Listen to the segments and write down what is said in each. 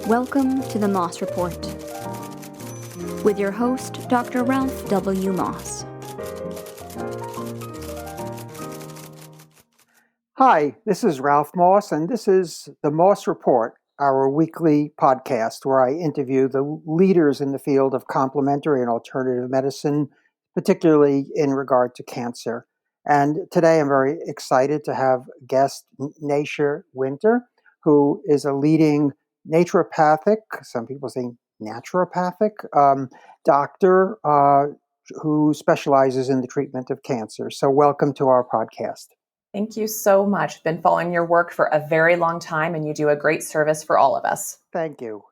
Welcome to the Moss Report with your host, Dr. Ralph W. Moss. Hi, this is Ralph Moss, and this is the Moss Report, our weekly podcast where I interview the leaders in the field of complementary and alternative medicine, particularly in regard to cancer. And today I'm very excited to have guest Nasha Winters, who is a leading naturopathic, some people say naturopathic, doctor who specializes in the treatment of cancer. So welcome to our podcast. Thank you so much. Been following your work for a very long time, and you do a great service for all of us. Thank you.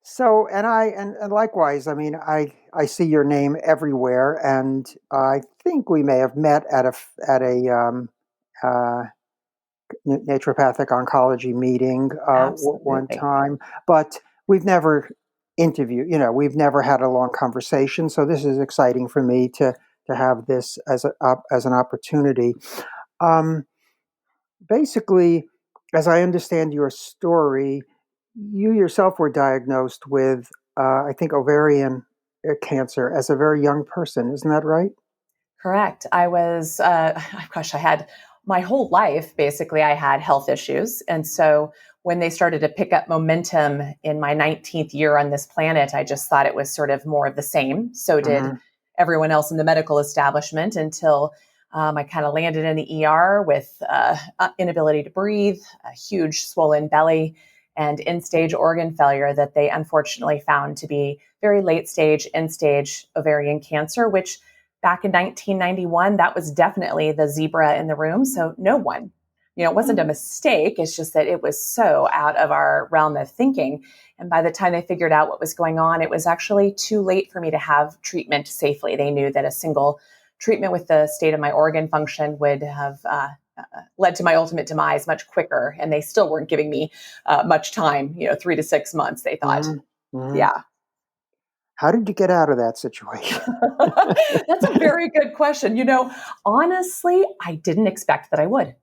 So, and likewise, I mean, I see your name everywhere, and I think we may have met at a naturopathic oncology meeting one time, but we've never interviewed. We've never had a long conversation. So this is exciting for me to have this as an opportunity. Basically, as I understand your story, you yourself were diagnosed with, I think, ovarian cancer as a very young person. Isn't that right? Correct. I was, I had my whole life, basically, I had health issues. And so when they started to pick up momentum in my 19th year on this planet, I just thought it was sort of more of the same. So did everyone else in the medical establishment until I kind of landed in the ER with inability to breathe, a huge swollen belly, and end-stage organ failure that they unfortunately found to be very late-stage, end-stage ovarian cancer, which back in 1991, that was definitely the zebra in the room. So no one, it wasn't a mistake. It's just that it was so out of our realm of thinking. And by the time they figured out what was going on, it was actually too late for me to have treatment safely. They knew that a single treatment with the state of my organ function would have led to my ultimate demise much quicker. And they still weren't giving me much time, 3 to 6 months, they thought. Yeah. How did you get out of that situation? That's a very good question. Honestly, I didn't expect that I would.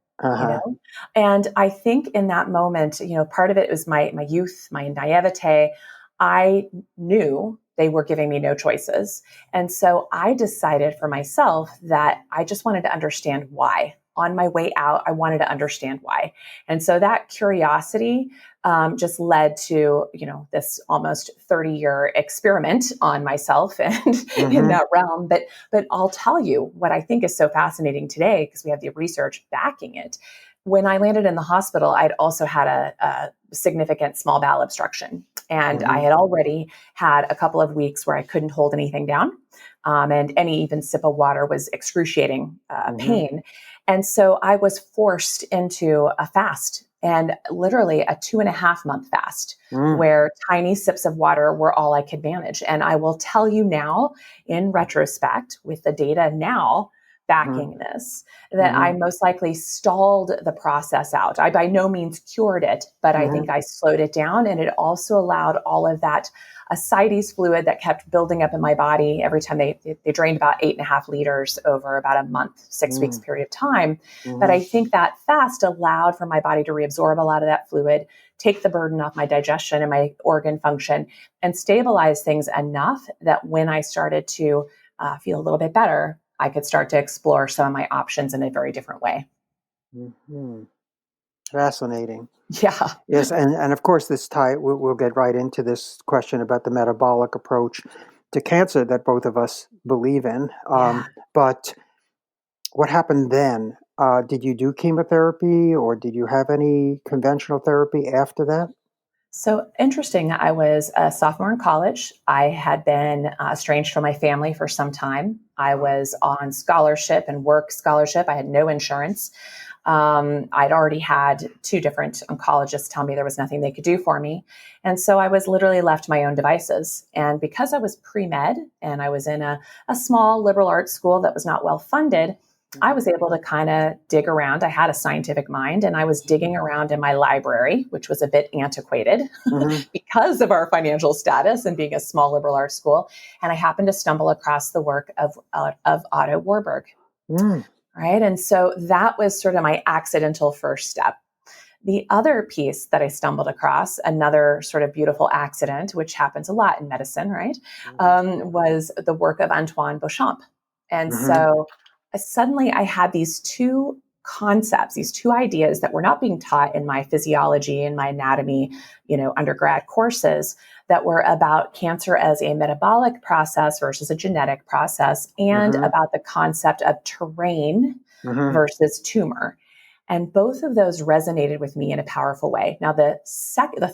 And I think in that moment, part of it was my youth, my naivete. I knew they were giving me no choices. And so I decided for myself that I just wanted to understand why. On my way out, I wanted to understand why. And so that curiosity just led to, this almost 30-year experiment on myself and in that realm. But I'll tell you what I think is so fascinating today, because we have the research backing it. When I landed in the hospital, I'd also had a significant small bowel obstruction. And I had already had a couple of weeks where I couldn't hold anything down. And any even sip of water was excruciating pain. And so I was forced into a fast, and literally a 2.5 month fast where tiny sips of water were all I could manage. And I will tell you now, in retrospect, with the data now backing this, that I most likely stalled the process out. I by no means cured it, but I think I slowed it down. And it also allowed all of that ascites fluid that kept building up in my body every time they drained about 8.5 liters over about a month, 6 weeks period of time. But I think that fast allowed for my body to reabsorb a lot of that fluid, take the burden off my digestion and my organ function, and stabilize things enough that when I started to feel a little bit better, I could start to explore some of my options in a very different way. Fascinating. Yeah. Yes, and of course, we'll get right into this question about the metabolic approach to cancer that both of us believe in. But what happened then? Did you do chemotherapy, or did you have any conventional therapy after that? So interesting. I was a sophomore in college. I had been estranged from my family for some time. I was on scholarship and work scholarship. I had no insurance. I'd already had 2 different oncologists tell me there was nothing they could do for me. And so I was literally left to my own devices. And because I was pre-med and I was in a small liberal arts school that was not well funded, I was able to kind of dig around. I had a scientific mind, and I was digging around in my library, which was a bit antiquated because of our financial status and being a small liberal arts school. And I happened to stumble across the work of Otto Warburg. Right. And so that was sort of my accidental first step. The other piece that I stumbled across, another sort of beautiful accident, which happens a lot in medicine, right, was the work of Antoine Beauchamp. And so suddenly I had these two concepts, these two ideas that were not being taught in my physiology and my anatomy, undergrad courses, that were about cancer as a metabolic process versus a genetic process, and about the concept of terrain versus tumor. And both of those resonated with me in a powerful way. Now, the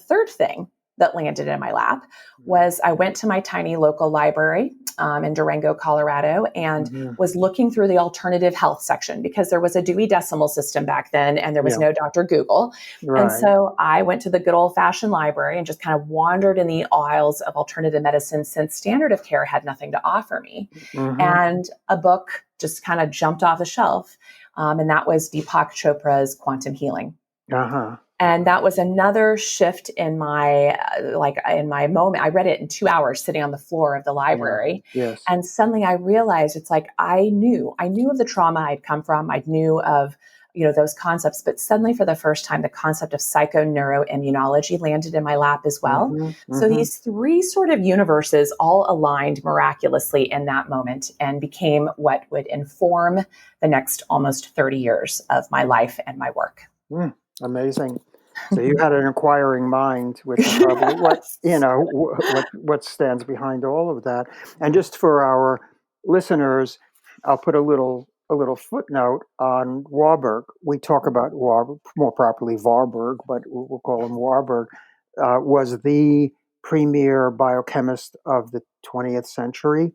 third thing that landed in my lap was I went to my tiny local library in Durango, Colorado, and was looking through the alternative health section, because there was a Dewey Decimal System back then and there was no Dr. Google. Right. And so I went to the good old fashioned library and just kind of wandered in the aisles of alternative medicine, since standard of care had nothing to offer me. And a book just kind of jumped off the shelf. And that was Deepak Chopra's Quantum Healing. And that was another shift in my moment. I read it in 2 hours sitting on the floor of the library. Yes. And suddenly I realized it's like, I knew of the trauma I'd come from. I knew of, those concepts, but suddenly for the first time, the concept of psychoneuroimmunology landed in my lap as well. So these three sort of universes all aligned miraculously in that moment and became what would inform the next almost 30 years of my life and my work. Amazing. So you had an inquiring mind, which is probably what stands behind all of that. And just for our listeners, I'll put a little footnote on Warburg. We talk about Warburg, more properly Warburg, but we'll call him Warburg, was the premier biochemist of the 20th century,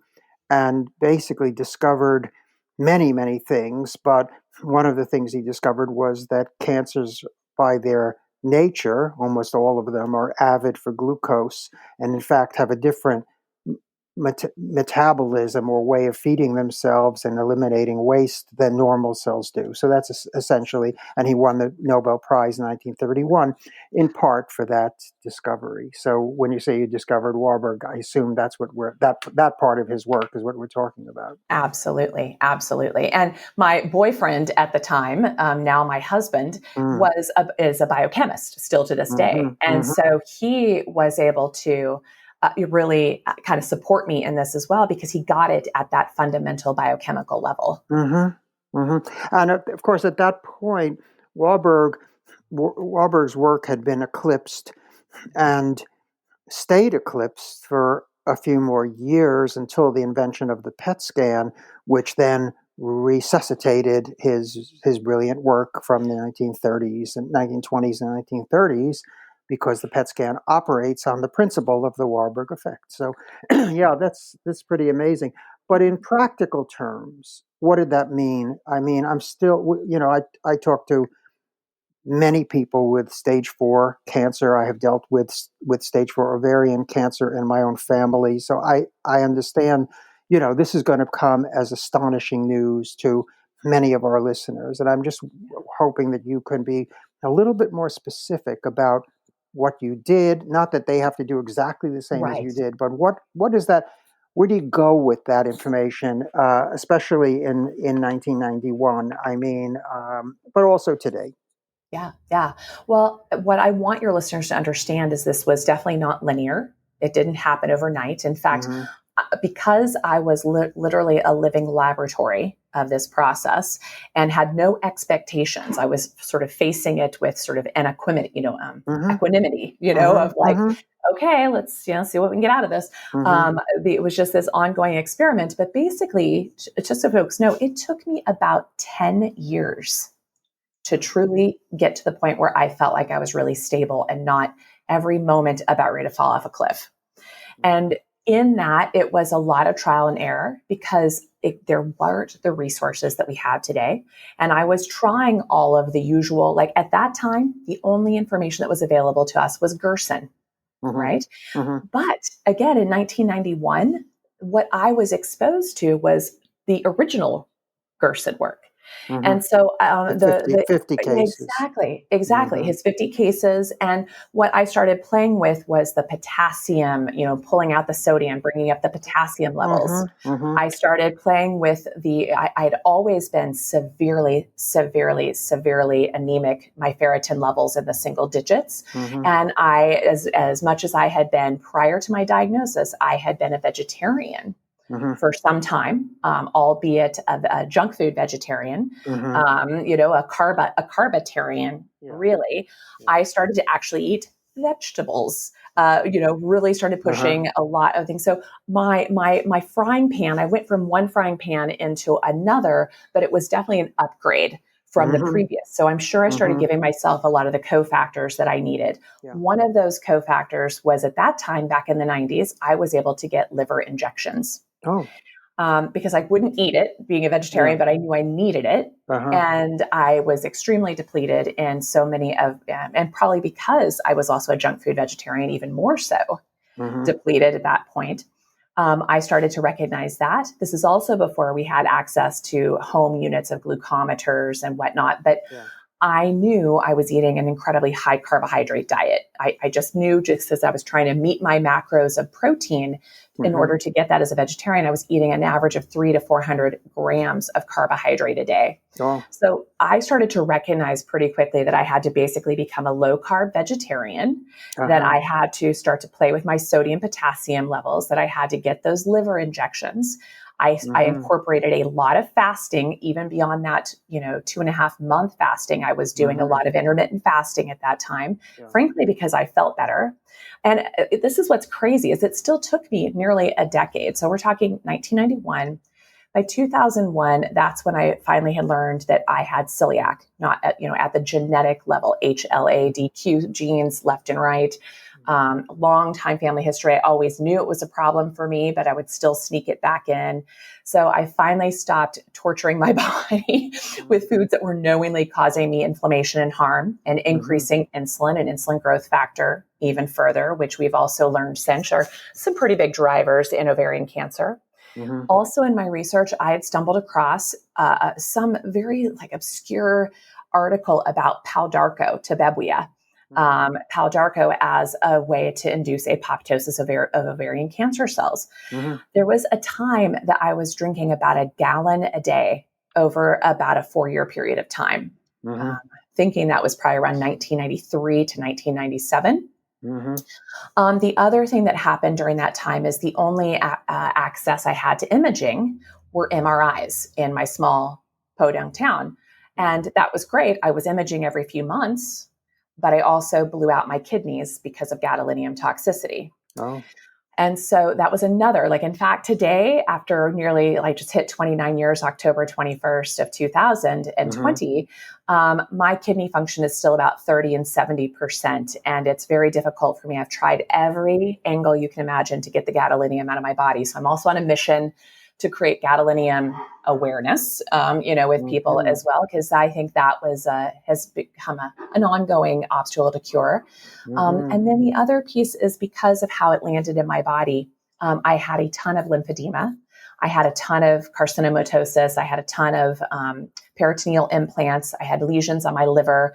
and basically discovered many, many things. But one of the things he discovered was that cancers, by their nature, almost all of them are avid for glucose, and in fact have a different metabolism or way of feeding themselves and eliminating waste than normal cells do. So that's essentially, and he won the Nobel Prize in 1931 in part for that discovery. So when you say you discovered Warburg, I assume that's what that part of his work is what we're talking about. Absolutely. And my boyfriend at the time, now my husband, is a biochemist still to this day. And so he was able to really kind of support me in this as well, because he got it at that fundamental biochemical level. And of course, at that point, Warburg's work had been eclipsed and stayed eclipsed for a few more years until the invention of the PET scan, which then resuscitated his brilliant work from the 1930s and 1920s and 1930s, because the PET scan operates on the principle of the Warburg effect. So, yeah, that's pretty amazing. But in practical terms, what did that mean? I mean, I'm still, I talk to many people with stage 4 cancer. I have dealt with stage 4 ovarian cancer in my own family. So I understand, this is going to come as astonishing news to many of our listeners. And I'm just hoping that you can be a little bit more specific about what you did. Not that they have to do exactly the same as you did, but what is that? Where do you go with that information, especially in 1991? I mean, but also today. Yeah. Well, what I want your listeners to understand is this was definitely not linear. It didn't happen overnight. In fact, because I was literally a living laboratory of this process and had no expectations, I was sort of facing it with sort of an equanimity, of like, okay, let's see what we can get out of this. It was just this ongoing experiment. But basically, just so folks know, it took me about 10 years to truly get to the point where I felt like I was really stable and not every moment about ready to fall off a cliff. And in that, it was a lot of trial and error, because there weren't the resources that we have today. And I was trying all of the usual, like at that time, the only information that was available to us was Gerson, right? But again, in 1991, what I was exposed to was the original Gerson work. Mm-hmm. And so The 50 cases. exactly, Mm-hmm. his 50 cases. And what I started playing with was the potassium, pulling out the sodium, bringing up the potassium levels. Mm-hmm. Mm-hmm. I started playing with I'd always been severely, severely, severely anemic, my ferritin levels in the single digits. Mm-hmm. And as much as I had been prior to my diagnosis, I had been a vegetarian Mm-hmm. for some time, albeit a junk food vegetarian, Mm-hmm. a carbitarian, Yeah. really. Yeah. I started to actually eat vegetables, really started pushing a lot of things. So my frying pan, I went from one frying pan into another, but it was definitely an upgrade from the previous. So I'm sure I started giving myself a lot of the cofactors that I needed. Yeah. One of those cofactors was at that time, back in the 90s, I was able to get liver injections. Oh. Because I wouldn't eat it being a vegetarian, but I knew I needed it. And I was extremely depleted in so many and probably because I was also a junk food vegetarian, even more so depleted at that point. I started to recognize that. This is also before we had access to home units of glucometers and whatnot. But I knew I was eating an incredibly high carbohydrate diet. I just knew, just as I was trying to meet my macros of protein in order to get that as a vegetarian, I was eating an average of 300 to 400 grams of carbohydrate a day. Oh. So I started to recognize pretty quickly that I had to basically become a low carb vegetarian, that I had to start to play with my sodium potassium levels, that I had to get those liver injections. I incorporated a lot of fasting, even beyond that, 2.5 month fasting. I was doing a lot of intermittent fasting at that time, frankly, because I felt better. And this is what's crazy is it still took me nearly a decade. So we're talking 1991. By 2001, that's when I finally had learned that I had celiac, not at the genetic level, HLA-DQ genes left and right. Long time family history. I always knew it was a problem for me, but I would still sneak it back in. So I finally stopped torturing my body with foods that were knowingly causing me inflammation and harm and increasing insulin and insulin growth factor even further, which we've also learned since are some pretty big drivers in ovarian cancer. Also in my research, I had stumbled across some very obscure article about Paldarco Tebebwia. Paldarco as a way to induce apoptosis of ovarian cancer cells. There was a time that I was drinking about a gallon a day over about a 4-year period of time, thinking that was probably around 1993 to 1997. The other thing that happened during that time is the only access I had to imaging were MRIs in my small podunk town. And that was great. I was imaging every few months, but I also blew out my kidneys because of gadolinium toxicity. Oh. And so that was another, in fact, today, after nearly just hit 29 years, October 21st of 2020, my kidney function is still about 30 and 70%. And it's very difficult for me. I've tried every angle you can imagine to get the gadolinium out of my body. So I'm also on a mission to create gadolinium awareness, with people as well, because I think that has become an ongoing obstacle to cure. And then the other piece is because of how it landed in my body. I had a ton of lymphedema. I had a ton of carcinomatosis. I had a ton of peritoneal implants. I had lesions on my liver.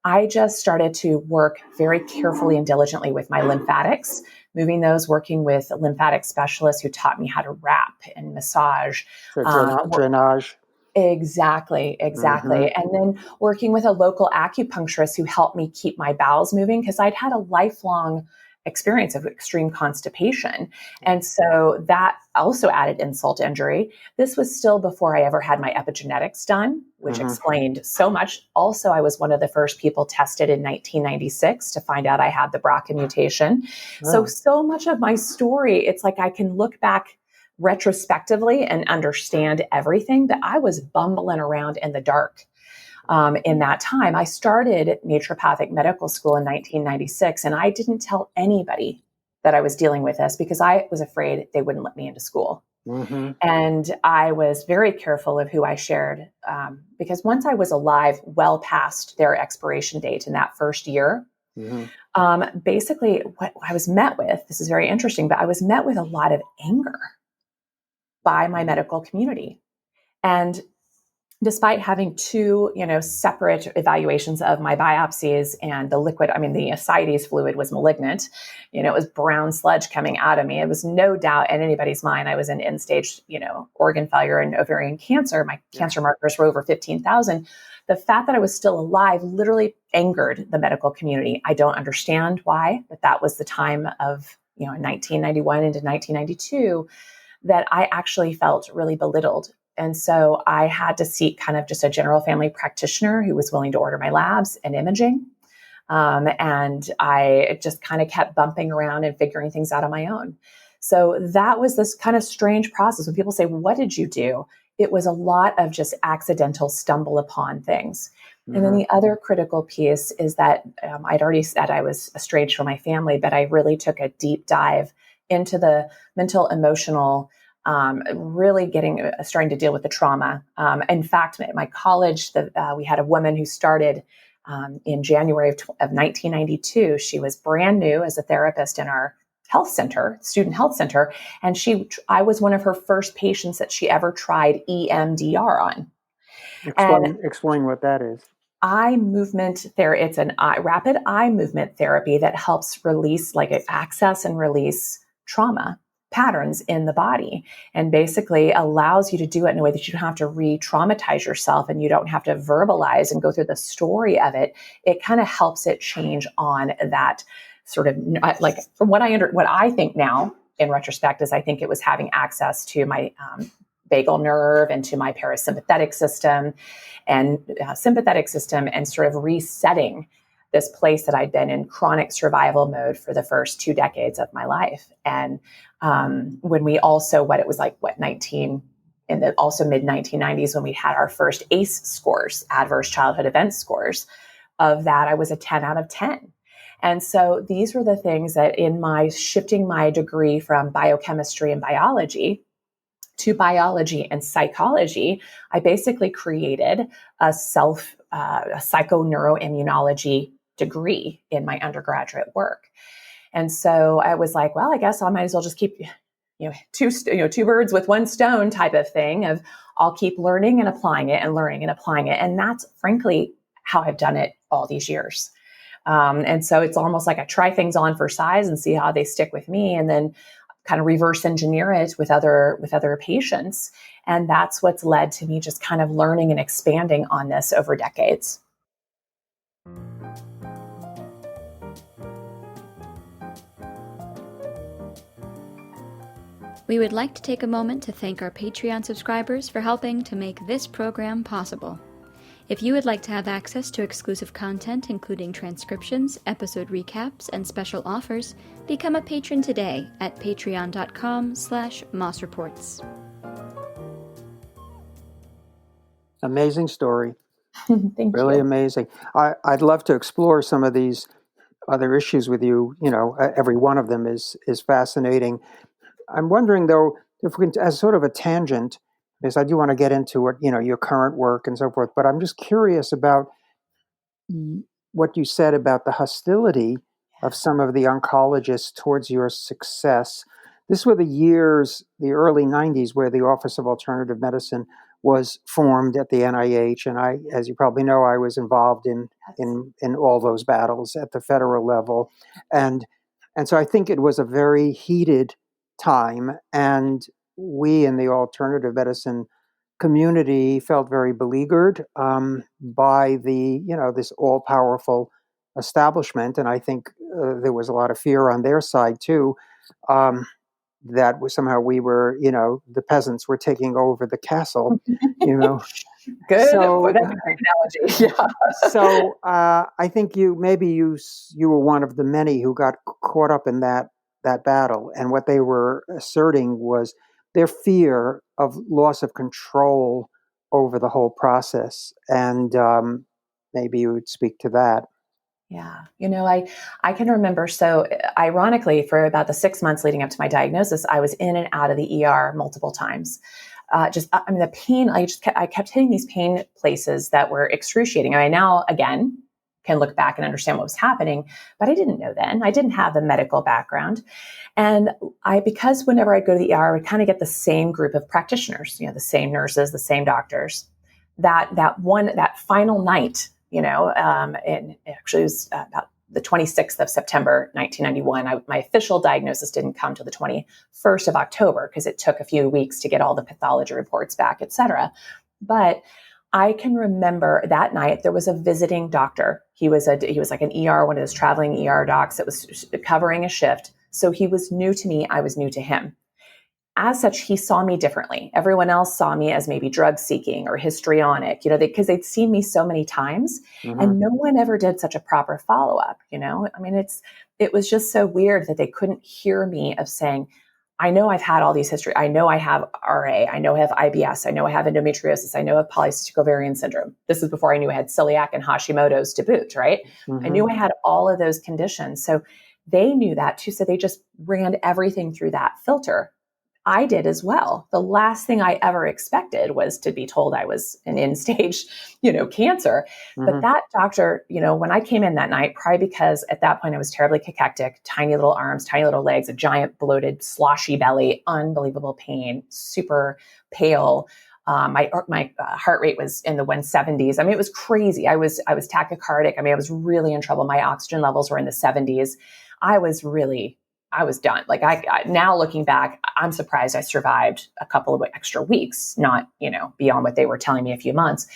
I just started to work very carefully and diligently with my lymphatics, moving those, working with lymphatic specialists who taught me how to wrap and massage. For drainage. Exactly. And then working with a local acupuncturist who helped me keep my bowels moving because I'd had a lifelong experience of extreme constipation. And so that also added insult to injury. This was still before I ever had my epigenetics done, which explained so much. Also, I was one of the first people tested in 1996 to find out I had the BRCA mutation. So much of my story, it's like I can look back retrospectively and understand everything, but I was bumbling around in the dark. In that time, I started naturopathic medical school in 1996, and I didn't tell anybody that I was dealing with this because I was afraid they wouldn't let me into school. And I was very careful of who I shared because once I was alive, well past their expiration date in that first year, basically what I was met with, this is very interesting, but I was met with a lot of anger by my medical community. And despite having two, separate evaluations of my biopsies and the liquid, the ascites fluid was malignant, it was brown sludge coming out of me. It was no doubt in anybody's mind I was in end stage, organ failure and ovarian cancer. My cancer markers were over 15,000. The fact that I was still alive literally angered the medical community. I don't understand why, but that was the time of, 1991 into 1992 that I actually felt really belittled. And so I had to seek kind of just a general family practitioner who was willing to order my labs and imaging. And I just kind of kept bumping around and figuring things out on my own. So that was this kind of strange process. When people say, what did you do? It was a lot of just accidental stumble upon things. Mm-hmm. And then the other critical piece is that I'd already said I was estranged from my family, but I really took a deep dive into the mental, emotional, really starting to deal with the trauma. In fact, at my college, we had a woman who started in January of 1992. She was brand new as a therapist in our health center, student health center. And I was one of her first patients that she ever tried EMDR on. Explain what that is. Eye movement therapy. It's rapid eye movement therapy that helps release, access and release trauma patterns in the body, and basically allows you to do it in a way that you don't have to re-traumatize yourself and you don't have to verbalize and go through the story of it. It kind of helps it change on that sort of, from what I think now in retrospect is I think it was having access to my vagal nerve and to my parasympathetic system and sympathetic system, and sort of resetting this place that I'd been in chronic survival mode for the first 2 decades of my life. And when we also, also mid 1990s, when we had our first ACE scores, adverse childhood event scores, of that, I was a 10 out of 10. And so these were the things that in my shifting my degree from biochemistry and biology to biology and psychology, I basically created a psychoneuroimmunology degree in my undergraduate work. And so I was like, well, I guess I might as well just keep, two birds with one stone type of thing of I'll keep learning and applying it and learning and applying it. And that's frankly how I've done it all these years. And so it's almost like I try things on for size and see how they stick with me, and then kind of reverse engineer it with other patients. And that's what's led to me just kind of learning and expanding on this over decades. We would like to take a moment to thank our Patreon subscribers for helping to make this program possible. If you would like to have access to exclusive content, including transcriptions, episode recaps, and special offers, become a patron today at patreon.com/mossreports. Amazing story. Thank really you. Amazing. I'd love to explore some of these other issues with you. Every one of them is fascinating. I'm wondering, though, if we can, as sort of a tangent, because I do want to get into what, your current work and so forth, but I'm just curious about what you said about the hostility of some of the oncologists towards your success. This were the early 90s, where the Office of Alternative Medicine was formed at the NIH. And I, as you probably know, I was involved in all those battles at the federal level. And so I think it was a very heated time, and we in the alternative medicine community felt very beleaguered by this all-powerful establishment, and I think there was a lot of fear on their side too, that somehow we were, the peasants were taking over the castle, Good. So, that's a great analogy. Yeah. So I think you were one of the many who got caught up in that battle, and what they were asserting was their fear of loss of control over the whole process. And maybe you would speak to that. Yeah. I can remember, so ironically, for about the 6 months leading up to my diagnosis, I was in and out of the ER multiple times. The pain, I kept hitting these pain places that were excruciating. I now, again, can look back and understand what was happening, but I didn't know then. I didn't have the medical background. And because whenever I'd go to the ER, I would kind of get the same group of practitioners, the same nurses, the same doctors. that final night, and actually it was about the 26th of September, 1991. My official diagnosis didn't come till the 21st of October because it took a few weeks to get all the pathology reports back, et cetera. But I can remember that night there was a visiting doctor. He was like an ER, one of those traveling ER docs that was covering a shift. So he was new to me. I was new to him. As such, he saw me differently. Everyone else saw me as maybe drug seeking or histrionic, because they'd seen me so many times, and no one ever did such a proper follow up. I mean, it was just so weird that they couldn't hear me of saying, I know I've had all these history. I know I have RA. I know I have IBS. I know I have endometriosis. I know I have polycystic ovarian syndrome. This is before I knew I had celiac and Hashimoto's to boot, right? I knew I had all of those conditions. So they knew that too. So they just ran everything through that filter. I did as well. The last thing I ever expected was to be told I was an end-stage, cancer. But that doctor, when I came in that night, probably because at that point I was terribly cachectic, tiny little arms, tiny little legs, a giant bloated, sloshy belly, unbelievable pain, super pale. My heart rate was in the 170s. I mean, it was crazy. I was tachycardic. I mean, I was really in trouble. My oxygen levels were in the 70s. I was done. Like I now looking back, I'm surprised I survived a couple of extra weeks, not, beyond what they were telling me a few months.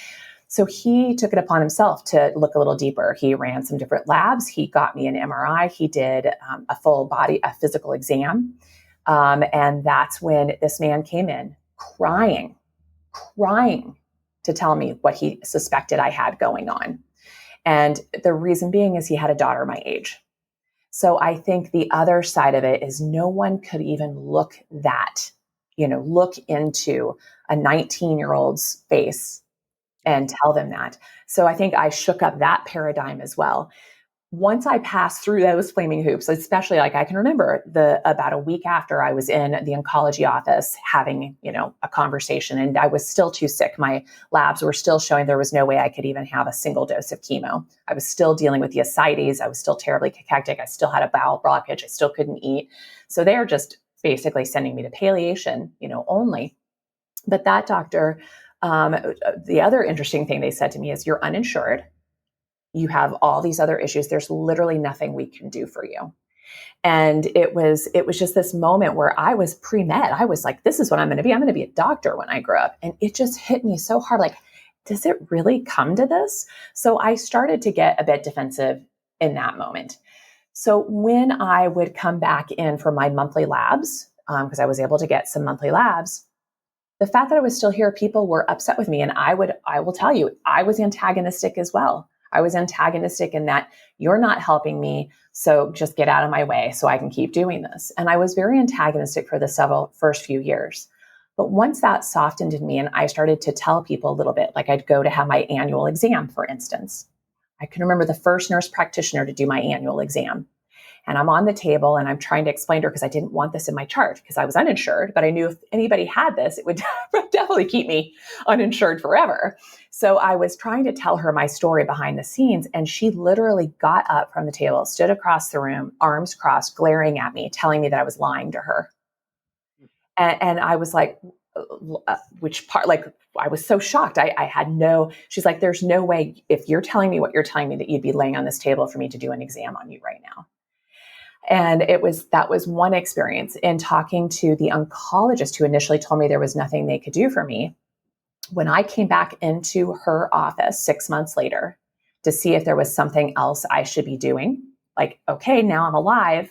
So he took it upon himself to look a little deeper. He ran some different labs. He got me an MRI. He did a physical exam. And that's when this man came in crying to tell me what he suspected I had going on. And the reason being is he had a daughter my age. So I think the other side of it is no one could even look into a 19-year-old's face and tell them that. So I think I shook up that paradigm as well. Once I passed through those flaming hoops, especially like I can remember about a week after I was in the oncology office having, a conversation, and I was still too sick. My labs were still showing there was no way I could even have a single dose of chemo. I was still dealing with the ascites. I was still terribly cachectic. I still had a bowel blockage. I still couldn't eat. So they're just basically sending me to palliation, only. But that doctor, the other interesting thing they said to me is, you're uninsured. You have all these other issues. There's literally nothing we can do for you. And it was just this moment where I was pre-med. I was like, this is what I'm going to be. I'm going to be a doctor when I grow up. And it just hit me so hard. Like, does it really come to this? So I started to get a bit defensive in that moment. So when I would come back in for my monthly labs, because I was able to get some monthly labs, the fact that I was still here, people were upset with me. And I will tell you, I was antagonistic as well. I was antagonistic in that you're not helping me, so just get out of my way so I can keep doing this. And I was very antagonistic for the first few years. But once that softened in me and I started to tell people a little bit, like I'd go to have my annual exam, for instance. I can remember the first nurse practitioner to do my annual exam. And I'm on the table and I'm trying to explain to her, because I didn't want this in my chart because I was uninsured, but I knew if anybody had this, it would definitely keep me uninsured forever. So I was trying to tell her my story behind the scenes, and she literally got up from the table, stood across the room, arms crossed, glaring at me, telling me that I was lying to her. And I was like, which part? Like, I was so shocked. She's like, there's no way if you're telling me what you're telling me that you'd be laying on this table for me to do an exam on you right now. And that was one experience. In talking to the oncologist who initially told me there was nothing they could do for me, when I came back into her office 6 months later to see if there was something else I should be doing, like, okay, now I'm alive,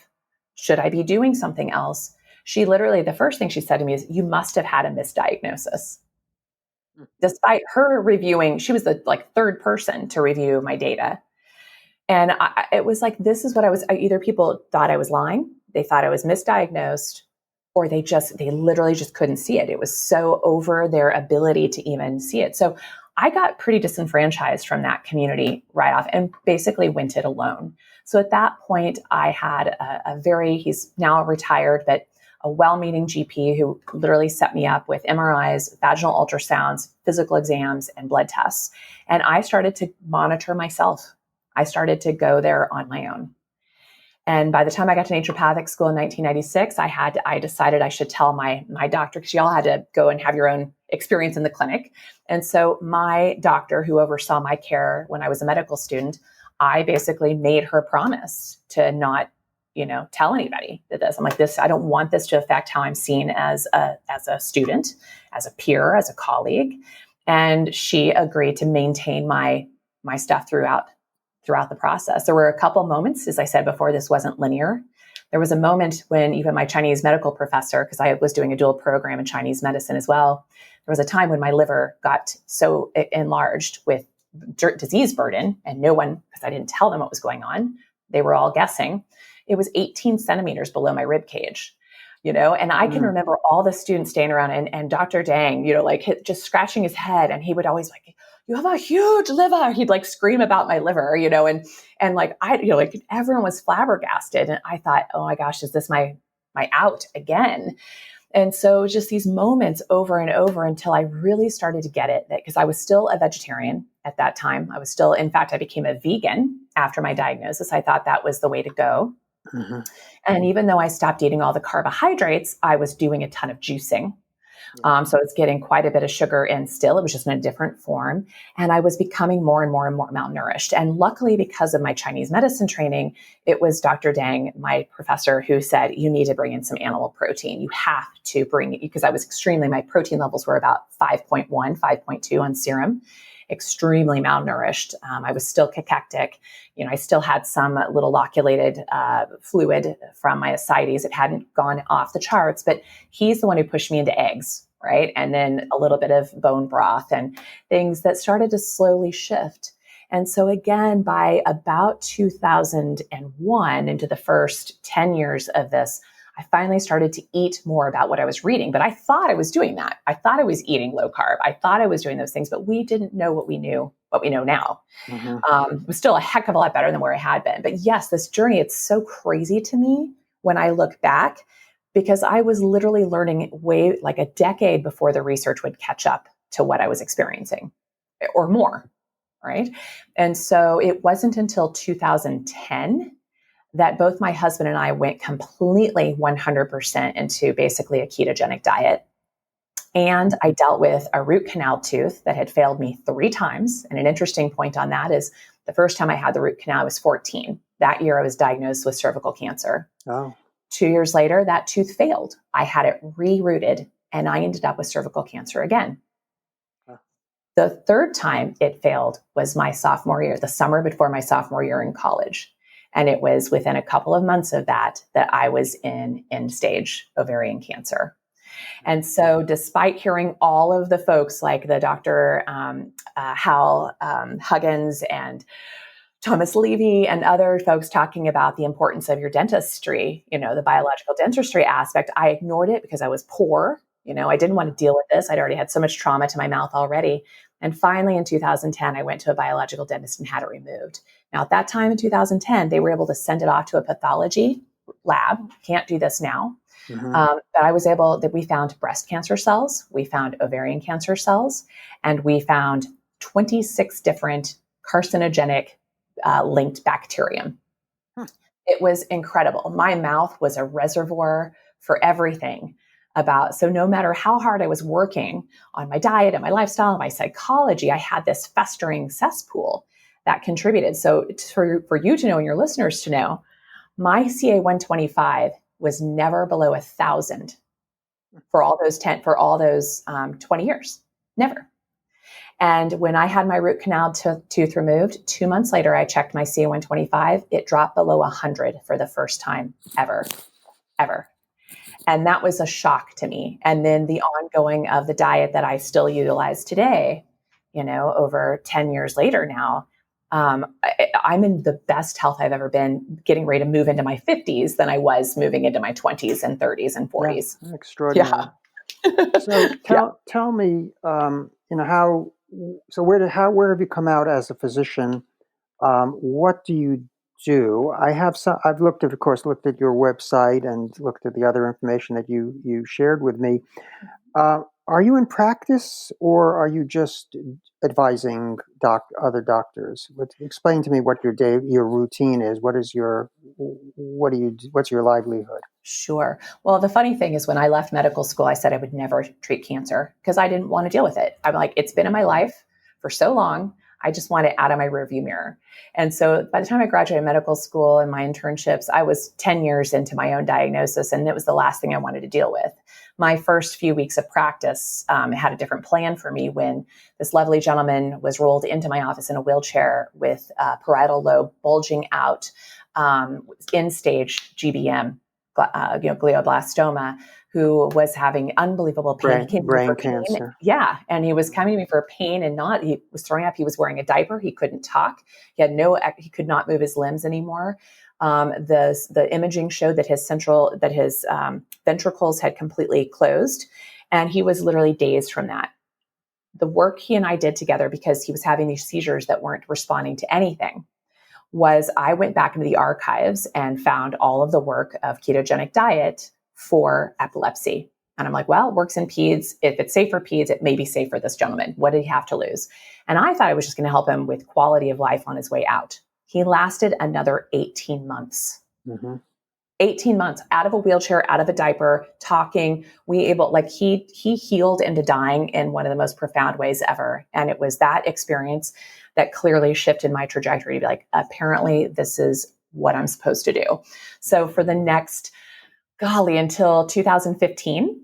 should I be doing something else? She literally, the first thing she said to me is, you must have had a misdiagnosis. Despite her reviewing, she was the third person to review my data. And it was like, this is what either people thought I was lying, they thought I was misdiagnosed, or they literally just couldn't see it. It was so over their ability to even see it. So I got pretty disenfranchised from that community right off and basically went it alone. So at that point, I had he's now retired, but a well-meaning GP who literally set me up with MRIs, vaginal ultrasounds, physical exams, and blood tests. And I started to monitor myself. I started to go there on my own. And by the time I got to naturopathic school in 1996, I decided I should tell my doctor, because you all had to go and have your own experience in the clinic. And so my doctor, who oversaw my care when I was a medical student, I basically made her promise to not, tell anybody that this. I'm like, I don't want this to affect how I'm seen as a student, as a peer, as a colleague. And she agreed to maintain my stuff throughout the process. There were a couple moments, as I said before, this wasn't linear. There was a moment when even my Chinese medical professor, because I was doing a dual program in Chinese medicine as well, there was a time when my liver got so enlarged with disease burden, and no one, because I didn't tell them what was going on, they were all guessing. It was 18 centimeters below my rib cage, and I can remember all the students standing around and Dr. Dang, just scratching his head, and he would always like, "You have a huge liver." He'd like scream about my liver, and like everyone was flabbergasted. And I thought, oh my gosh, is this my out again? And so just these moments over and over until I really started to get it, because I was still a vegetarian at that time. In fact, I became a vegan after my diagnosis. I thought that was the way to go. Mm-hmm. And even though I stopped eating all the carbohydrates, I was doing a ton of juicing. So it's getting quite a bit of sugar in still. It was just in a different form. And I was becoming more and more and more malnourished. And luckily, because of my Chinese medicine training, it was Dr. Dang, my professor, who said, you need to bring in some animal protein. You have to bring it, because I was my protein levels were about 5.1, 5.2 on serum, extremely malnourished. I was still cachectic. I still had some little loculated fluid from my ascites. It hadn't gone off the charts, but he's the one who pushed me into eggs, right? And then a little bit of bone broth and things that started to slowly shift. And so again, by about 2001, into the first 10 years of this, I finally started to eat more about what I was reading, but I thought I was doing that. I thought I was eating low carb. I thought I was doing those things, but we didn't know what we know now. Mm-hmm. It was still a heck of a lot better than where I had been. But yes, this journey, it's so crazy to me when I look back, because I was literally learning way like a decade before the research would catch up to what I was experiencing, or more, right? And so it wasn't until 2010 that both my husband and I went completely 100% into basically a ketogenic diet. And I dealt with a root canal tooth that had failed me 3 times. And an interesting point on that is the first time I had the root canal, I was 14. That year I was diagnosed with cervical cancer. Oh. 2 years later, that tooth failed. I had it re-rooted, and I ended up with cervical cancer again. Oh. The third time it failed was my sophomore year, the summer before my sophomore year in college. And it was within a couple of months of that I was in end-stage ovarian cancer. And so despite hearing all of the folks like the Dr. Hal Huggins and Thomas Levy and other folks talking about the importance of your dentistry, the biological dentistry aspect, I ignored it because I was poor. I didn't want to deal with this. I'd already had so much trauma to my mouth already. And finally, in 2010, I went to a biological dentist and had it removed. Now, at that time in 2010, they were able to send it off to a pathology lab. Can't do this now. Mm-hmm. But we found breast cancer cells, we found ovarian cancer cells, and we found 26 different carcinogenic linked bacterium. Huh. It was incredible. My mouth was a reservoir for everything. So no matter how hard I was working on my diet and my lifestyle and my psychology, I had this festering cesspool that contributed. So for you to know and your listeners to know, my CA-125 was never below 1,000 for all those 20 years, never. And when I had my root canal tooth removed, 2 months later, I checked my CA-125. It dropped below 100 for the first time ever. And that was a shock to me. And then the ongoing of the diet that I still utilize today, over 10 years later now, I'm in the best health I've ever been, getting ready to move into my 50s than I was moving into my 20s and 30s and 40s. Yeah, extraordinary. Yeah. So tell me, where have you come out as a physician? What do you do? I've looked at your website and looked at the other information that you shared with me. Are you in practice, or are you just advising other doctors? Explain to me what your routine is. What's your livelihood? Sure. Well, the funny thing is when I left medical school, I said I would never treat cancer because I didn't want to deal with it. I'm like, it's been in my life for so long. I just want it out of my rearview mirror. And so by the time I graduated medical school and my internships, I was 10 years into my own diagnosis, and it was the last thing I wanted to deal with. My first few weeks of practice had a different plan for me when this lovely gentleman was rolled into my office in a wheelchair with parietal lobe bulging out, in-stage GBM, glioblastoma, who was having unbelievable pain. Brain cancer. Yeah. And he was coming to me for pain and he was throwing up. He was wearing a diaper. He couldn't talk. He could not move his limbs anymore. The imaging showed that his ventricles had completely closed, and he was literally dazed from that. The work he and I did together, because he was having these seizures that weren't responding to anything, was I went back into the archives and found all of the work of ketogenic diet for epilepsy. And I'm like, well, it works in peds. If it's safe for peds, it may be safe for this gentleman. What did he have to lose? And I thought I was just going to help him with quality of life on his way out. He lasted another 18 months. Mm-hmm. 18 months out of a wheelchair, out of a diaper, talking. He healed into dying in one of the most profound ways ever. And it was that experience that clearly shifted my trajectory to be like, apparently this is what I'm supposed to do. So for the next, until 2015,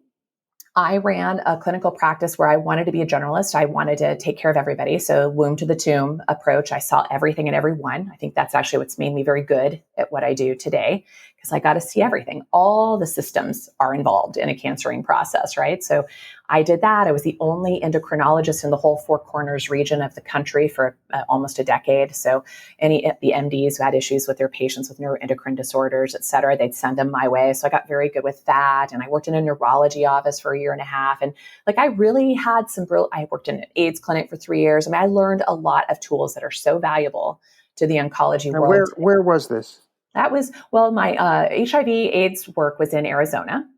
I ran a clinical practice where I wanted to be a generalist. I wanted to take care of everybody. So womb to the tomb approach. I saw everything and everyone. I think that's actually what's made me very good at what I do today, because I got to see everything. All the systems are involved in a cancering process, right? So I did that. I was the only endocrinologist in the whole Four Corners region of the country for almost a decade. So the MDs who had issues with their patients with neuroendocrine disorders, et cetera, they'd send them my way. So I got very good with that. And I worked in a neurology office for a year and a half. And I really had I worked in an AIDS clinic for 3 years. I learned a lot of tools that are so valuable to the oncology world. Where was this? That was, my HIV AIDS work was in Arizona.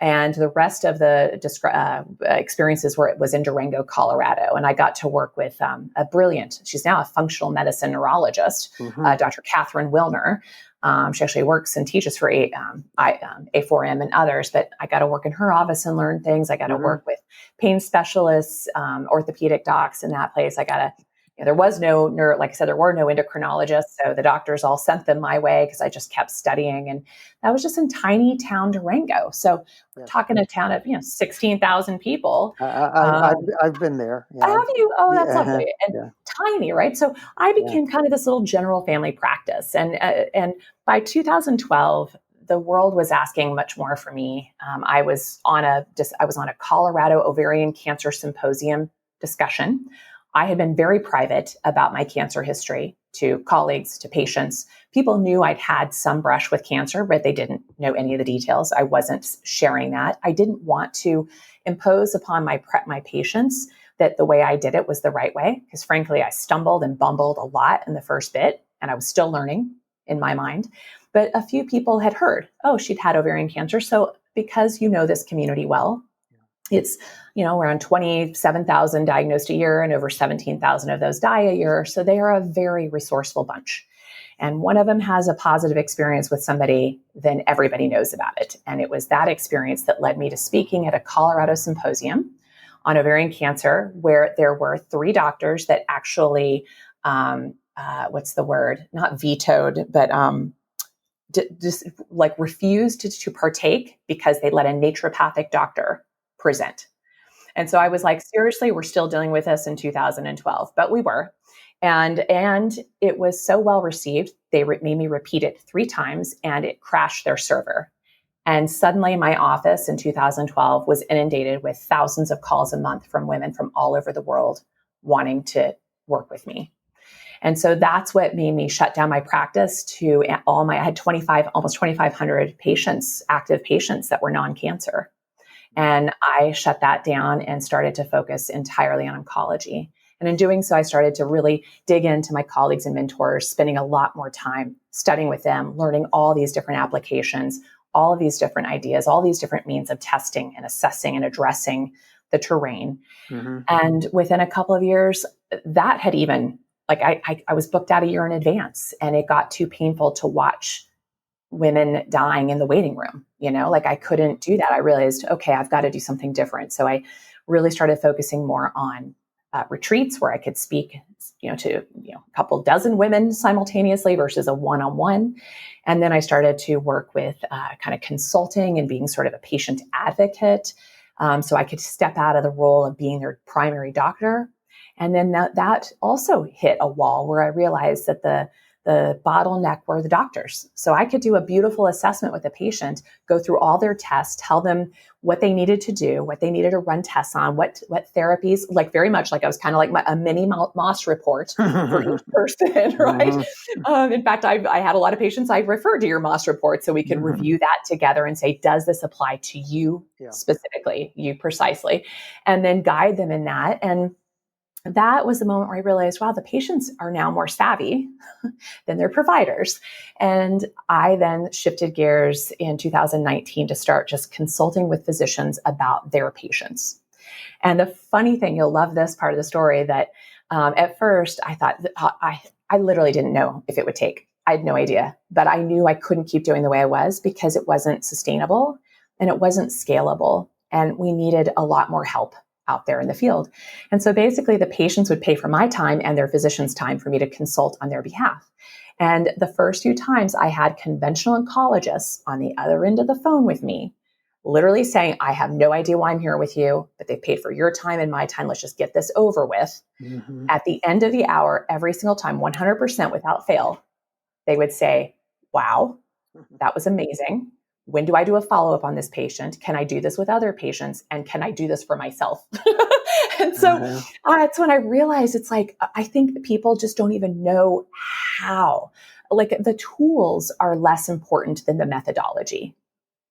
And the rest of the experiences was in Durango, Colorado. And I got to work with she's now a functional medicine neurologist, mm-hmm. Dr. Catherine Wilner. She actually works and teaches for A4M and others, but I got to work in her office and learn things. I got to mm-hmm. work with pain specialists, orthopedic docs in that place. There was no like I said, there were no endocrinologists. So the doctors all sent them my way because I just kept studying. And that was just in tiny town Durango. So we're talking a town of, 16,000 people. I've been there. Yeah. Have you? Oh, that's lovely. And tiny, right? So I became kind of this little general family practice. And by 2012, the world was asking much more for me. I was on a Colorado ovarian cancer symposium discussion. I had been very private about my cancer history to colleagues, to patients. People knew I'd had some brush with cancer, but they didn't know any of the details. I wasn't sharing that. I didn't want to impose upon my patients that the way I did it was the right way, because frankly, I stumbled and bumbled a lot in the first bit, and I was still learning in my mind. But a few people had heard, she'd had ovarian cancer. So because you know this community well, it's, around 27,000 diagnosed a year, and over 17,000 of those die a year. So they are a very resourceful bunch. And one of them has a positive experience with somebody, then everybody knows about it. And it was that experience that led me to speaking at a Colorado symposium on ovarian cancer, where there were 3 doctors that actually, not vetoed, but refused to partake because they let a naturopathic doctor present. And so I was like, seriously, we're still dealing with this in 2012, but we were. And it was so well received. They made me repeat it 3 times, and it crashed their server. And suddenly my office in 2012 was inundated with thousands of calls a month from women from all over the world wanting to work with me. And so that's what made me shut down my practice I had almost 2,500 patients, active patients that were non-cancer. And I shut that down and started to focus entirely on oncology. And in doing so, I started to really dig into my colleagues and mentors, spending a lot more time studying with them, learning all these different applications, all of these different ideas, all these different means of testing and assessing and addressing the terrain. Mm-hmm. And within a couple of years, that had even, like, I was booked out a year in advance, and it got too painful to watch women dying in the waiting room. Like, I couldn't do that. I realized, okay, I've got to do something different. So I really started focusing more on retreats where I could speak, to a couple dozen women simultaneously versus a one-on-one. And then I started to work with kind of consulting and being sort of a patient advocate, so I could step out of the role of being their primary doctor. And then that also hit a wall where I realized that the bottleneck were the doctors. So I could do a beautiful assessment with a patient, go through all their tests, tell them what they needed to do, what they needed to run tests on, what therapies, like very much like I was kind of like a mini Moss report for each person, right? In fact, I had a lot of patients I referred to your Moss report so we could review that together and say, does this apply to you specifically, you precisely, and then guide them in that. And that was the moment where I realized, wow, the patients are now more savvy than their providers. And I then shifted gears in 2019 to start just consulting with physicians about their patients. And the funny thing, you'll love this part of the story, that at first I thought, I literally didn't know if it would take. I had no idea, but I knew I couldn't keep doing the way I was because it wasn't sustainable and it wasn't scalable. And we needed a lot more help out there in the field. And so basically the patients would pay for my time and their physician's time for me to consult on their behalf. And the first few times I had conventional oncologists on the other end of the phone with me, literally saying, I have no idea why I'm here with you, but they paid for your time and my time. Let's just get this over with. Mm-hmm. At the end of the hour, every single time, 100% without fail, they would say, wow, that was amazing. When do I do a follow-up on this patient? Can I do this with other patients? And can I do this for myself? And so that's when I realized it's like, I think that people just don't even know how. Like, the tools are less important than the methodology.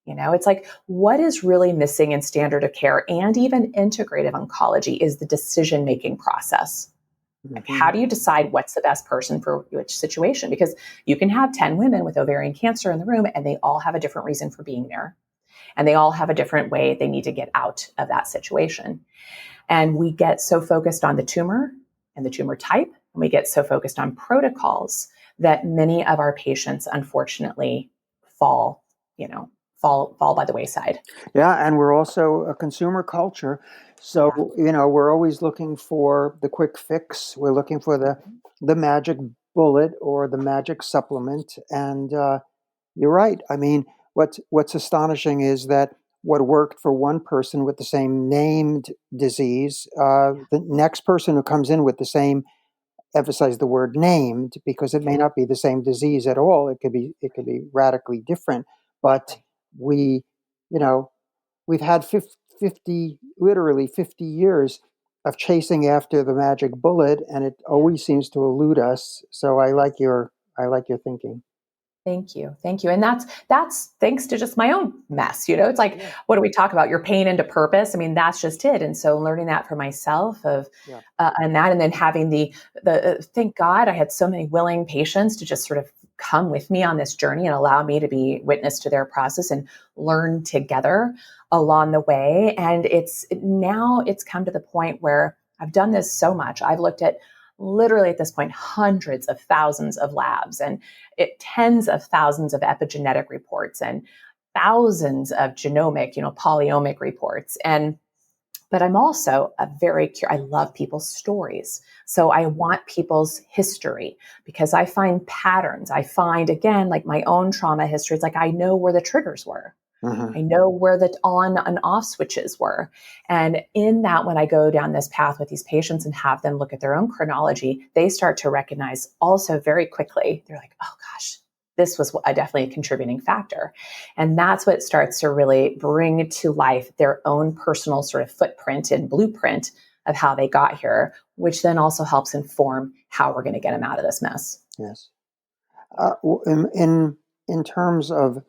It's like, what is really missing in standard of care and even integrative oncology is the decision-making process. Like, how do you decide what's the best person for which situation? Because you can have 10 women with ovarian cancer in the room and they all have a different reason for being there. And they all have a different way they need to get out of that situation. And we get so focused on the tumor and the tumor type, and we get so focused on protocols that many of our patients, unfortunately, fall by the wayside. Yeah, and we're also a consumer culture. So, we're always looking for the quick fix. We're looking for the magic bullet or the magic supplement. And you're right. I mean, what's astonishing is that what worked for one person with the same named disease, the next person who comes in with the same, emphasize the word named, because it may not be the same disease at all. It could be radically different. But we've had literally 50 years of chasing after the magic bullet, and it always seems to elude us. So I like your thinking. Thank you. And that's thanks to just my own mess. It's like, what do we talk about? Your pain into purpose. I mean, that's just it. And so learning that for myself and then having the thank God I had so many willing patients to just sort of come with me on this journey and allow me to be witness to their process and learn together along the way. And it's come to the point where I've done this so much. I've looked at literally at this point, hundreds of thousands of labs and tens of thousands of epigenetic reports and thousands of genomic, polyomic reports. But I'm also I love people's stories. So I want people's history because I find patterns. I find, again, like my own trauma history, it's like I know where the triggers were. Mm-hmm. I know where the on and off switches were. And in that, when I go down this path with these patients and have them look at their own chronology, they start to recognize also very quickly, they're like, oh gosh, this was definitely a contributing factor. And that's what starts to really bring to life their own personal sort of footprint and blueprint of how they got here, which then also helps inform how we're going to get them out of this mess. Yes. In terms of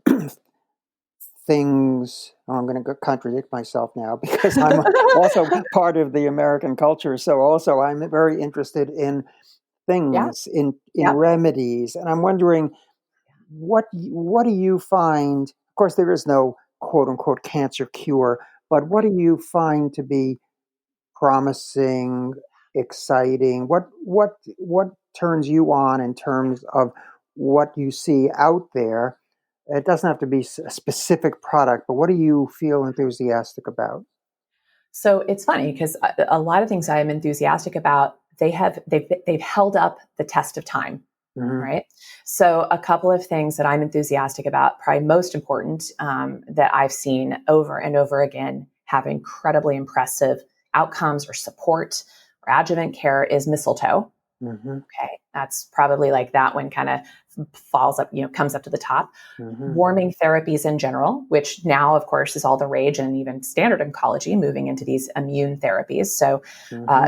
things, I'm going to contradict myself now because I'm also part of the American culture. So also I'm very interested in things, in remedies. And I'm wondering, what do you find? Of course, there is no quote unquote cancer cure, But what do you find to be promising, exciting? What turns you on in terms of what you see out there? It doesn't have to be a specific product, but what do you feel enthusiastic about? So it's funny because a lot of things I am enthusiastic about, they've held up the test of time. Mm-hmm. Right. So a couple of things that I'm enthusiastic about, probably most important, that I've seen over and over again have incredibly impressive outcomes or support or adjuvant care is mistletoe. Mm-hmm. Okay. That's probably like that one kind of falls up, comes up to the top. Mm-hmm. Warming therapies in general, which now, of course, is all the rage, and even standard oncology moving into these immune therapies. So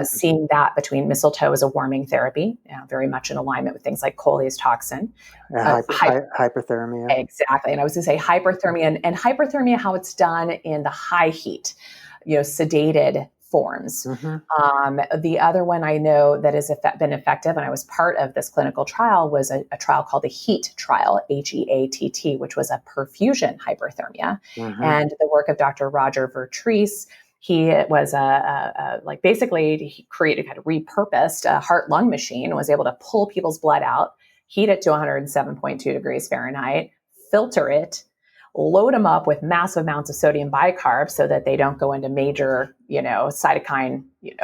seeing that between mistletoe as a warming therapy, very much in alignment with things like Coley's toxin. Hyperthermia. Exactly. And I was going to say hyperthermia and hyperthermia, how it's done in the high heat, sedated forms. Mm-hmm. The other one I know that has been effective, and I was part of this clinical trial, was a trial called the HEAT trial, HEATT, which was a perfusion hyperthermia. Mm-hmm. And the work of Dr. Roger Vertrees, he was he created, kind of repurposed a heart-lung machine and was able to pull people's blood out, heat it to 107.2 degrees Fahrenheit, filter it, load them up with massive amounts of sodium bicarb so that they don't go into major, cytokine,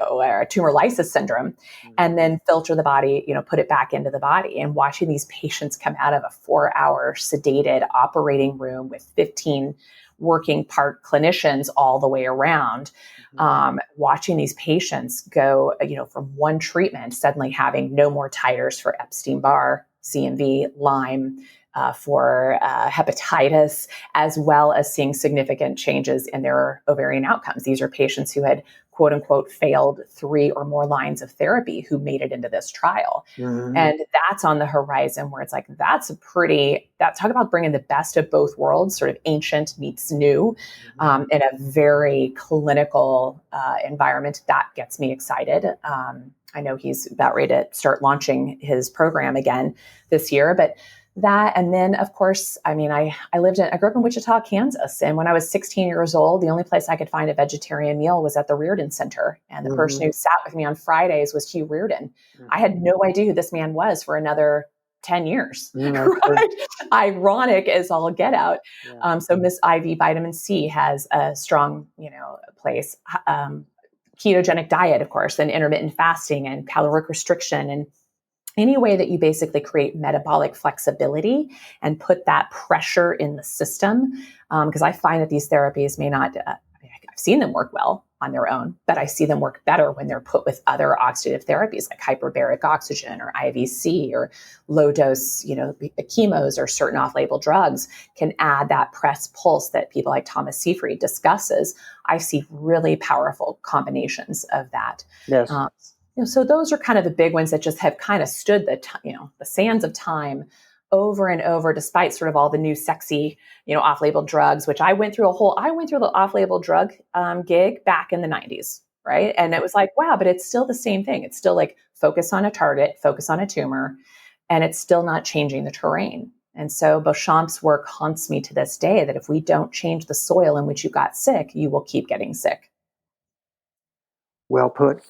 or tumor lysis syndrome, and then filter the body, put it back into the body. And watching these patients come out of a 4-hour sedated operating room with 15 working part clinicians all the way around, watching these patients go, from one treatment, suddenly having no more titers for Epstein-Barr, CMV, Lyme, for hepatitis, as well as seeing significant changes in their ovarian outcomes. These are patients who had, quote unquote, failed 3 or more lines of therapy who made it into this trial. Mm-hmm. And that's on the horizon where it's like, talk about bringing the best of both worlds, sort of ancient meets new, in a very clinical environment. That gets me excited. I know he's about ready to start launching his program again this year, but that, and then of course, I grew up in Wichita, Kansas. And when I was 16 years old, the only place I could find a vegetarian meal was at the Reardon Center. And the person who sat with me on Fridays was Hugh Reardon. Mm-hmm. I had no idea who this man was for another 10 years, Mm-hmm. right? Ironic as all get out. Yeah. So Miss IV vitamin C has a strong, place. Ketogenic diet, of course, and intermittent fasting and caloric restriction, and any way that you basically create metabolic flexibility and put that pressure in the system. Because I find that these therapies may not, I've seen them work well on their own, but I see them work better when they're put with other oxidative therapies like hyperbaric oxygen or IVC or low dose, chemos or certain off-label drugs can add that press pulse that people like Thomas Seyfried discusses. I see really powerful combinations of that. Yes. So those are kind of the big ones that just have kind of stood the sands of time over and over, despite sort of all the new sexy, off-label drugs, which I went through the off-label drug gig back in the 90s, right? And it was like, wow, but it's still the same thing. It's still like focus on a target, focus on a tumor, and it's still not changing the terrain. And so Beauchamp's work haunts me to this day that if we don't change the soil in which you got sick, you will keep getting sick. Well put.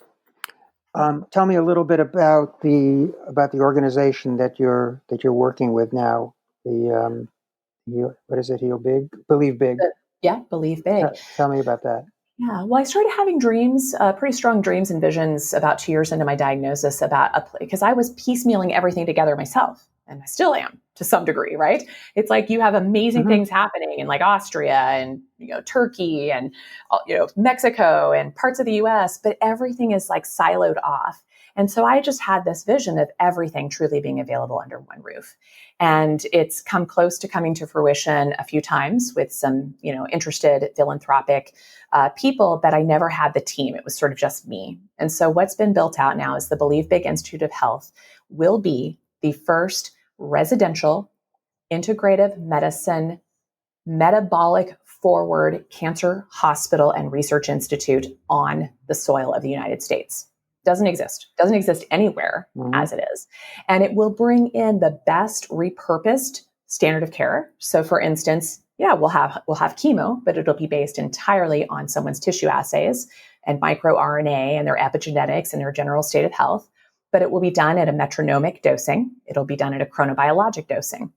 Tell me a little bit about the organization that you're working with now. What is it? Heal Big, Believe Big. Believe Big. Tell me about that. Yeah, well, I started having dreams, pretty strong dreams and visions about 2 years into my diagnosis because I was piecemealing everything together myself, and I still am to some degree, right? It's like you have amazing things happening in like Austria and Turkey and Mexico and parts of the US, but everything is like siloed off. And so I just had this vision of everything truly being available under one roof. And it's come close to coming to fruition a few times with some, interested philanthropic people, but I never had the team. It was sort of just me. And so what's been built out now is the Believe Big Institute of Health will be the first residential integrative medicine, metabolic forward cancer hospital and research institute on the soil of the United States. Doesn't exist anywhere as it is. And it will bring in the best repurposed standard of care. So for instance, yeah, we'll have chemo, but it'll be based entirely on someone's tissue assays and microRNA and their epigenetics and their general state of health. But it will be done at a metronomic dosing. It'll be done at a chronobiologic dosing.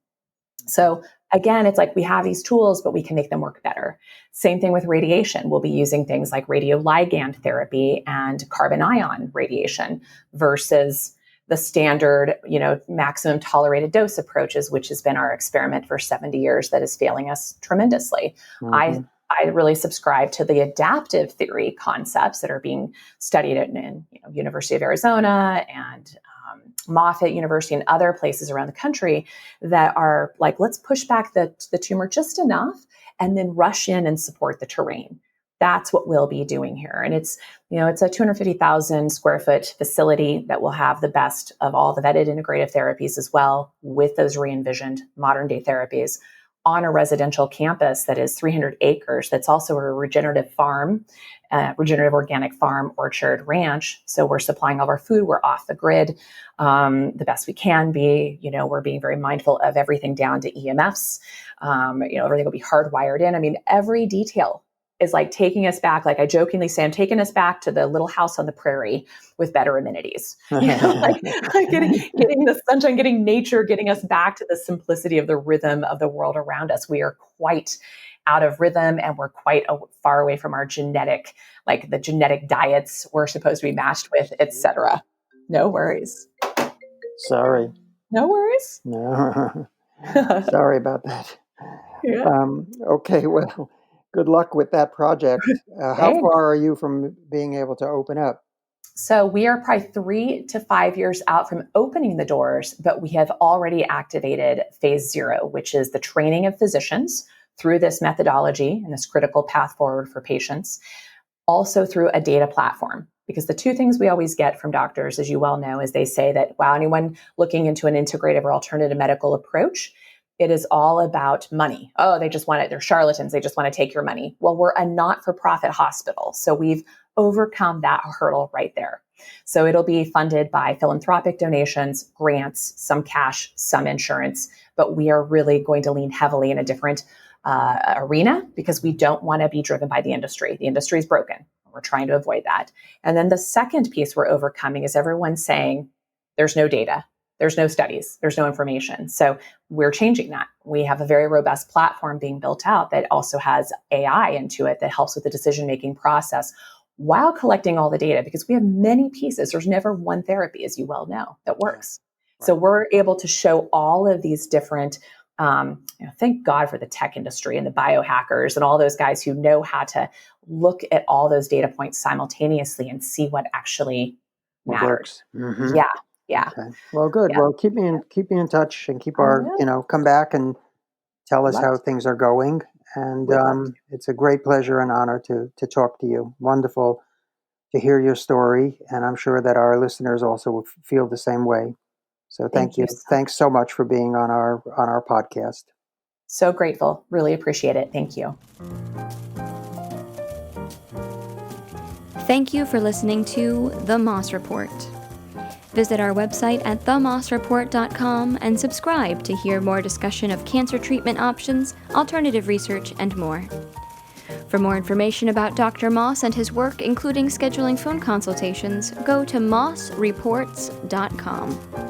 So again, it's like we have these tools, but we can make them work better. Same thing with radiation. We'll be using things like radioligand therapy and carbon ion radiation versus the standard, maximum tolerated dose approaches, which has been our experiment for 70 years that is failing us tremendously. Mm-hmm. I really subscribe to the adaptive theory concepts that are being studied in University of Arizona and Moffitt University and other places around the country that are like, let's push back the tumor just enough and then rush in and support the terrain. That's what we'll be doing here. And it's a 250,000 square foot facility that will have the best of all the vetted integrative therapies as well, with those re-envisioned modern day therapies on a residential campus that is 300 acres. That's also a regenerative farm, regenerative organic farm, orchard, ranch. So we're supplying all of our food. We're off the grid the best we can be. We're being very mindful of everything down to EMFs. Everything will be hardwired in. I mean, every detail is like taking us back. Like I jokingly say, I'm taking us back to the little house on the prairie with better amenities. Like getting the sunshine, getting nature, getting us back to the simplicity of the rhythm of the world around us. We are quite out of rhythm, and we're quite far away from our genetic diets we're supposed to be matched with, etc. No worries. Sorry. No worries. No. Sorry about that. Yeah. Okay, well, good luck with that project. How far are you from being able to open up? So we are probably 3 to 5 years out from opening the doors, but we have already activated phase 0, which is the training of physicians through this methodology and this critical path forward for patients, also through a data platform. Because the two things we always get from doctors, as you well know, is they say that, wow, anyone looking into an integrative or alternative medical approach, it is all about money. Oh, they just want it. They're charlatans. They just want to take your money. Well, we're a not-for-profit hospital. So we've overcome that hurdle right there. So it'll be funded by philanthropic donations, grants, some cash, some insurance. But we are really going to lean heavily in a different arena because we don't want to be driven by the industry. The industry is broken. We're trying to avoid that. And then the second piece we're overcoming is everyone saying there's no data. There's no studies, there's no information. So we're changing that. We have a very robust platform being built out that also has AI into it that helps with the decision-making process while collecting all the data, because we have many pieces. There's never one therapy, as you well know, that works. Right. So we're able to show all of these different, thank God for the tech industry and the biohackers and all those guys who know how to look at all those data points simultaneously and see what actually matters. Mm-hmm. Yeah. Yeah. Okay. Well, good. Yeah. Well, keep me in touch and keep come back and tell us how things are going. And it's a great pleasure and honor to talk to you. Wonderful to hear your story. And I'm sure that our listeners also will feel the same way. So thank you. Thanks so much for being on our podcast. So grateful. Really appreciate it. Thank you. Thank you for listening to The Moss Report. Visit our website at themossreport.com and subscribe to hear more discussion of cancer treatment options, alternative research, and more. For more information about Dr. Moss and his work, including scheduling phone consultations, go to mossreports.com.